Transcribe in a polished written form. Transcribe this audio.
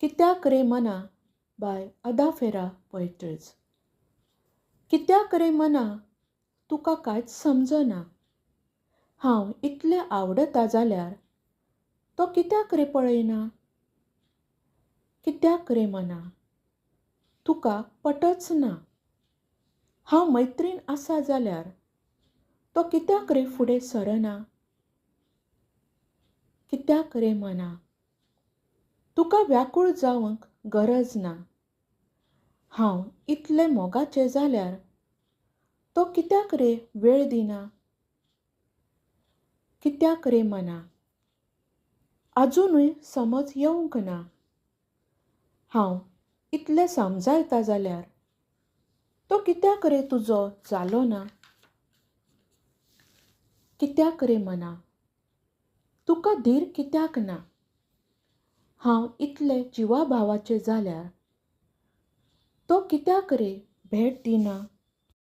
कित्याक रे मना bye आदाफेरा poetries. कित्याक रे मना तुका कांयच समजना. हांव इतलें आवडटा जाल्यार तो कित्याक रे पळयना. कित्याक रे मना तुका पटच ना. हांव मैत्रीण आसा जाल्यार तो कित्याक रे फुडें सरना. कित्याक रे मना तुका व्याकूळ जावंक गरज ना. हांव इतलें मोगाचें जाल्यार तो कित्याक रे वेळ दिना. कित्याक रे मना आजुनूय समज येवंक ना. हांव इतलें समजायता जाल्यार तो कित्याक रे तुजो जालो ना. कित्याक रे मना तुका धीर कित्याक ना. हांव इतलें जिवा भावाचें जाल्यार तो कित्याक रे भेट दिना.